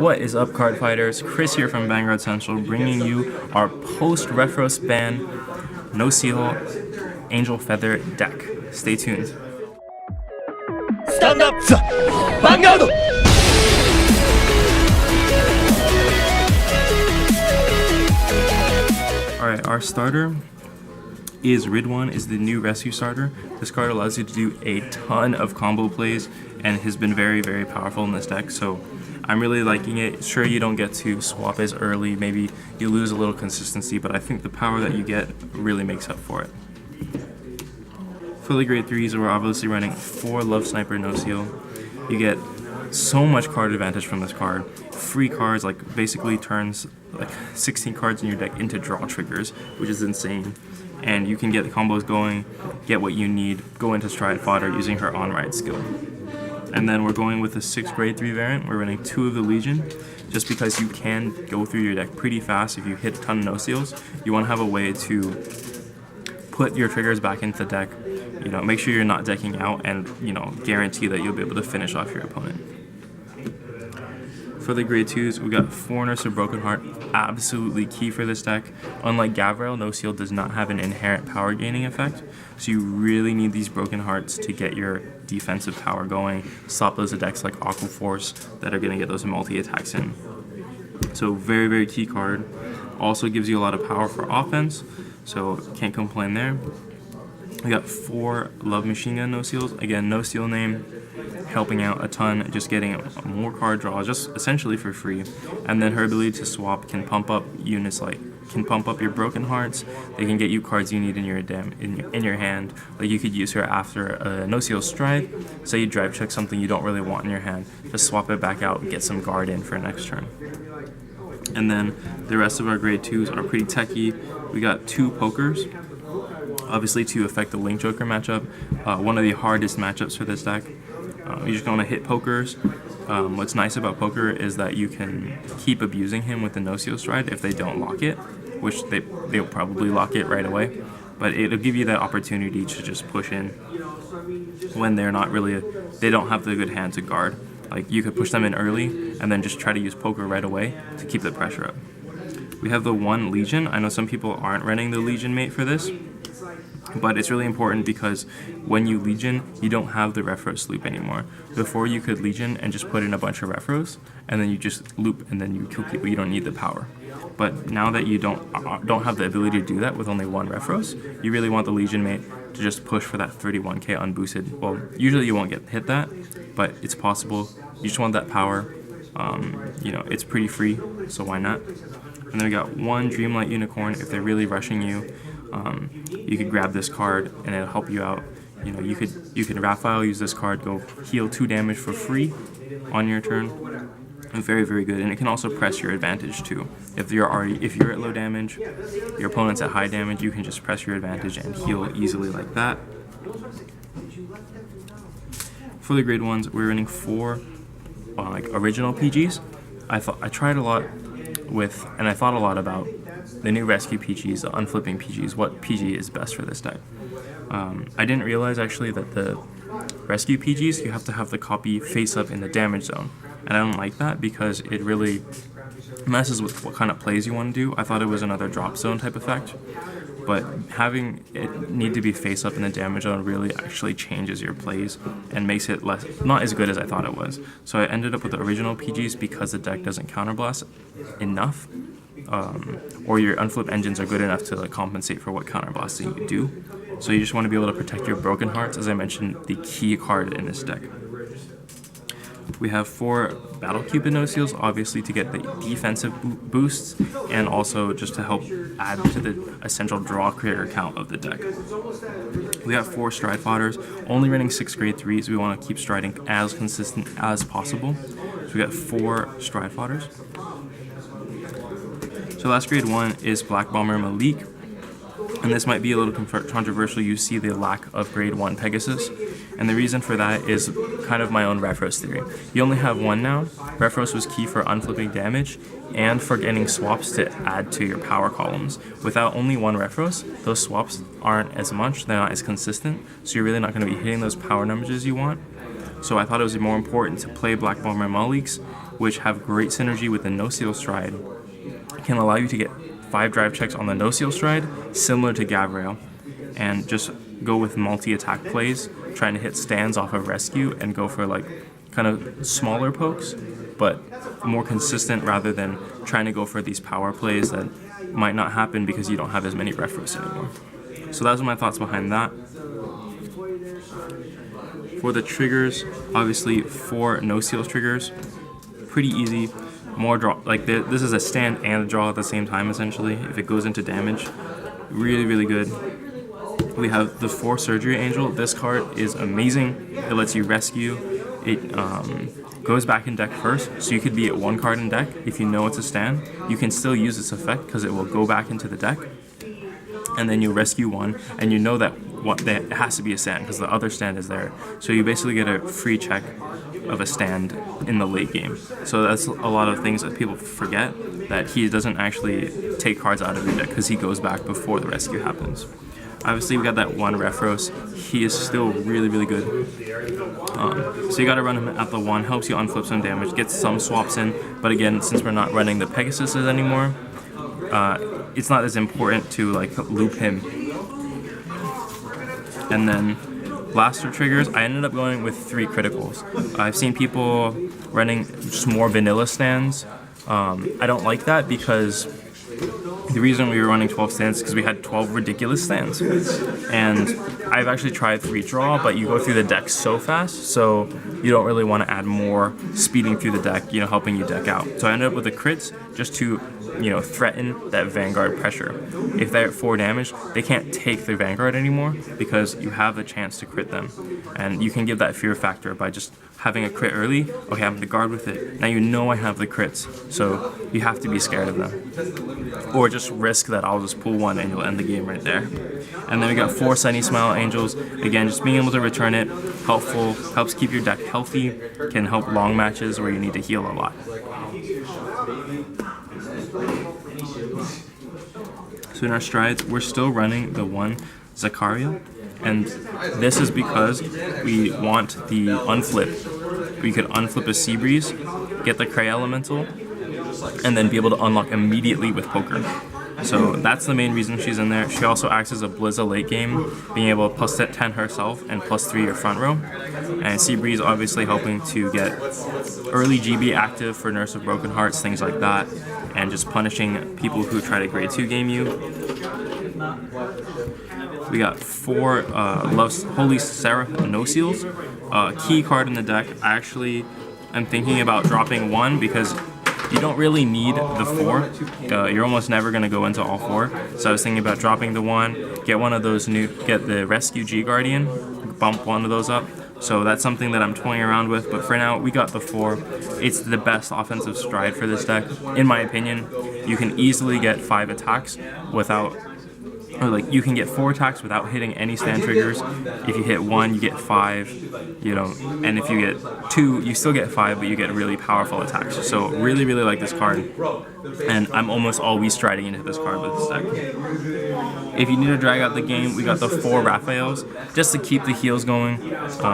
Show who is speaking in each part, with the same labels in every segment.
Speaker 1: What is up, Cardfighters? Chris here from Vanguard Central, bringing you our post-Refros ban Nociel Angel Feather deck. Stay tuned.
Speaker 2: Stand up, Vanguard!
Speaker 1: Alright, our starter is Ridwan, is the new rescue starter. This card allows you to do a ton of combo plays and has been very, very powerful in this deck, so I'm really liking it. Sure, you don't get to swap as early, maybe you lose a little consistency, but I think the power that you get really makes up for it. For the grade 3s, we're obviously running 4 Love Sniper Nociel. You get so much card advantage from this card. Free cards, like basically turns like 16 cards in your deck into draw triggers, which is insane. And you can get the combos going, get what you need, go into stride fodder using her on-ride skill. And then we're going with the 6 grade 3 variant. We're running 2 of the Legion, just because you can go through your deck pretty fast if you hit a ton of Nociels. You want to have a way to put your triggers back into the deck, make sure you're not decking out, and guarantee that you'll be able to finish off your opponent. For the grade 2s, we got 4 Nurse of Broken Heart, absolutely key for this deck. Unlike Gavril, Nociel does not have an inherent power gaining effect, so you really need these Broken Hearts to get your defensive power going, stop those attacks like Aqua Force that are going to get those multi-attacks in. So very, very key card. Also gives you a lot of power for offense, so can't complain there. We got 4 Love Machine Gun Nociels. Again, Nociel name, helping out a ton, just getting more card draws, just essentially for free. And then her ability to swap can pump up units can pump up your Broken Hearts. They can get you cards you need in your hand. Like you could use her after a Nociel stride. Say you drive check something you don't really want in your hand, just swap it back out and get some guard in for next turn. And then the rest of our grade 2s are pretty techy. We got 2 Pokers, obviously to affect the Link Joker matchup. One of the hardest matchups for this deck. You're just going to hit Pokers. What's nice about Poker is that you can keep abusing him with the Nociel stride if they don't lock it, which they'll probably lock it right away. But it'll give you that opportunity to just push in when they're not really, they don't have the good hand to guard. Like you could push them in early and then just try to use Poker right away to keep the pressure up. We have the 1 Legion. I know some people aren't running the Legion mate for this, but it's really important because when you Legion, you don't have the Refros loop anymore. Before you could Legion and just put in a bunch of Refros, and then you just loop and then you kill people. You don't need the power. But now that you don't have the ability to do that with only 1 Refros, you really want the Legion mate to just push for that 31k unboosted. Well, usually you won't hit that, but it's possible. You just want that power. It's pretty free, so why not? And then we got 1 Dreamlight Unicorn. If they're really rushing you, you could grab this card and it'll help you out. You could Raphael, use this card, go heal 2 damage for free on your turn. Very, very good, and it can also press your advantage too. If you're at low damage, your opponent's at high damage, you can just press your advantage and heal easily like that. For the grade 1s, we're running 4 original PGs. I tried a lot with, and I thought a lot about the new rescue PGs, the unflipping PGs, what PG is best for this deck. I didn't realize actually that the rescue PGs, you have to have the copy face up in the damage zone. And I don't like that because it really messes with what kind of plays you want to do. I thought it was another drop zone type effect, but having it need to be face up in the damage zone really actually changes your plays and makes it not as good as I thought it was. So I ended up with the original PGs because the deck doesn't counterblast enough, or your unflip engines are good enough to compensate for what counterblasting you do. So you just want to be able to protect your Broken Hearts, as I mentioned, the key card in this deck. We have 4 Battle Cupid Nociels, obviously to get the defensive boosts and also just to help add to the essential draw trigger count of the deck. We have 4 Stride Fodders, only running 6 grade 3s. We want to keep striding as consistent as possible. So we got 4 Stride Fodders. So last grade 1 is Black Bomber Malik. And this might be a little controversial. You see the lack of grade 1 Pegasus, and the reason for that is kind of my own Refros theory. You only have 1 now. Refros was key for unflipping damage and for getting swaps to add to your power columns. Without only 1 Refros, those swaps aren't as much, they're not as consistent, so you're really not going to be hitting those power numbers as you want. So I thought it was more important to play Black Bomber Maliks which have great synergy with the Nociel Stride, can allow you to get 5 drive checks on the Nociel Stride, similar to Gavrail, and just go with multi-attack plays, trying to hit stands off of rescue and go for like kind of smaller pokes, but more consistent rather than trying to go for these power plays that might not happen because you don't have as many Refros anymore. So those are my thoughts behind that. For the triggers, obviously 4 Nociel triggers, pretty easy. More draw, like this is a stand and a draw at the same time essentially. If it goes into damage, really good. We have the 4 Surgery Angel. This card is amazing. It lets you rescue. It goes back in deck first, so you could be at 1 card in deck. If you know it's a stand, you can still use this effect because it will go back into the deck, and then you rescue 1, and you know that it has to be a stand because the other stand is there. So you basically get a free check of a stand in the late game. So that's a lot of things that people forget, that he doesn't actually take cards out of your deck because he goes back before the rescue happens. Obviously, we got that 1 Refros. He is still really good. So you got to run him at the 1. Helps you unflip some damage, gets some swaps in. But again, since we're not running the Pegasuses anymore, it's not as important to like loop him. And then blaster triggers, I ended up going with 3 criticals. I've seen people running just more vanilla stands. I don't like that because the reason we were running 12 stands is because we had 12 ridiculous stands. And I've actually tried 3 draw, but you go through the deck so fast, so you don't really want to add more speeding through the deck, helping you deck out. So I ended up with the crits just to, threaten that Vanguard pressure. If they're at 4 damage, they can't take the Vanguard anymore because you have the chance to crit them. And you can give that fear factor by just having a crit early. Okay, I'm the guard with it. Now you know I have the crits, so you have to be scared of them. Or just risk that I'll just pull 1 and you'll end the game right there. And then we got 4 Sunny Smile Angels. Again, just being able to return it, helpful, helps keep your deck healthy, can help long matches where you need to heal a lot. So in our strides, we're still running the 1 Zakaria, and this is because we want the unflip. We could unflip a Sea Breeze, get the Cray Elemental, and then be able to unlock immediately with Poker. So that's the main reason she's in there. She also acts as a Blizza late game, being able to plus 10 herself and plus 3 your front row. And Sea Breeze obviously helping to get early GB active for Nurse of Broken Hearts, things like that, and just punishing people who try to grade 2 game you. We got 4 Holy Seraph Nociels, key card in the deck. I actually am thinking about dropping 1 because you don't really need the 4. You're almost never going to go into all 4. So I was thinking about dropping the 1, get one of those get the Rescue G Guardian, bump one of those up. So that's something that I'm toying around with, but for now, we got the 4. It's the best offensive stride for this deck. In my opinion, you can easily get 5 attacks without, you can get 4 attacks without hitting any stand triggers. If you hit 1, you get 5, and if you get 2, you still get 5, but you get really powerful attacks. So really like this card, and I'm almost always striding into this card with this deck. If you need to drag out the game, we got the 4 Raphaels, just to keep the heals going.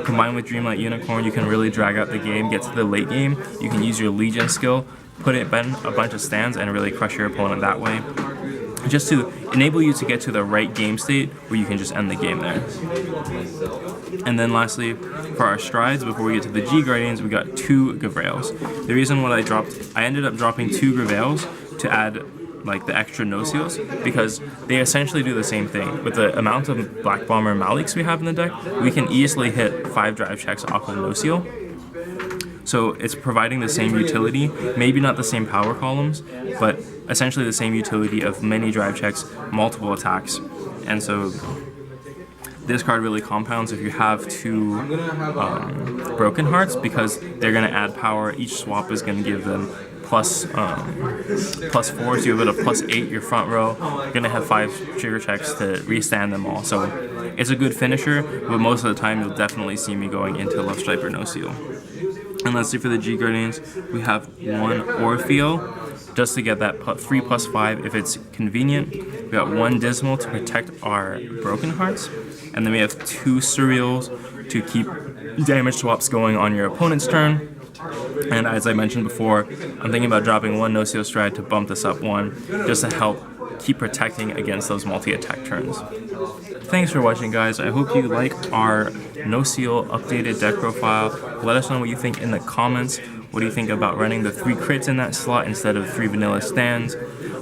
Speaker 1: Combined with Dreamlight Unicorn, you can really drag out the game, get to the late game. You can use your Legion skill, put it in a bunch of stands, and really crush your opponent that way, just to enable you to get to the right game state where you can just end the game there. And then lastly, for our strides, before we get to the G Guardians, we got 2 Gavrails. The reason what I ended up dropping 2 Gavrails to add the extra Nociels, because they essentially do the same thing. With the amount of Black Bomber Maliks we have in the deck, we can easily hit 5 drive checks off of Nociel. So it's providing the same utility, maybe not the same power columns, but essentially the same utility of many drive checks, multiple attacks. And so this card really compounds if you have 2 Broken Hearts, because they're going to add power. Each swap is going to give them plus 4, so you have a plus 8 your front row. You're going to have 5 trigger checks to restand them all. So it's a good finisher, but most of the time you'll definitely see me going into Love Stripe or Nociel. And lastly, for the G Guardians, we have 1 Orfeo, just to get that 3+5 if it's convenient. We got 1 Dismal to protect our Broken Hearts, and then we have 2 Surreals to keep damage swaps going on your opponent's turn. And as I mentioned before, I'm thinking about dropping one Nociel Stride to bump this up one, just to help keep protecting against those multi-attack turns. Thanks for watching, guys. I hope you like our Nociel updated deck profile. Let us know what you think in the comments. What do you think about running the 3 crits in that slot instead of 3 vanilla stands?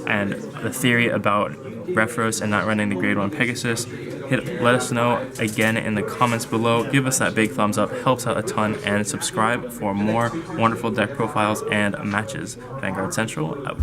Speaker 1: And the theory about Refros and not running the grade 1 Pegasus. Let us know again in the comments below. Give us that big thumbs up, helps out a ton, and subscribe for more wonderful deck profiles and matches. Vanguard Central out.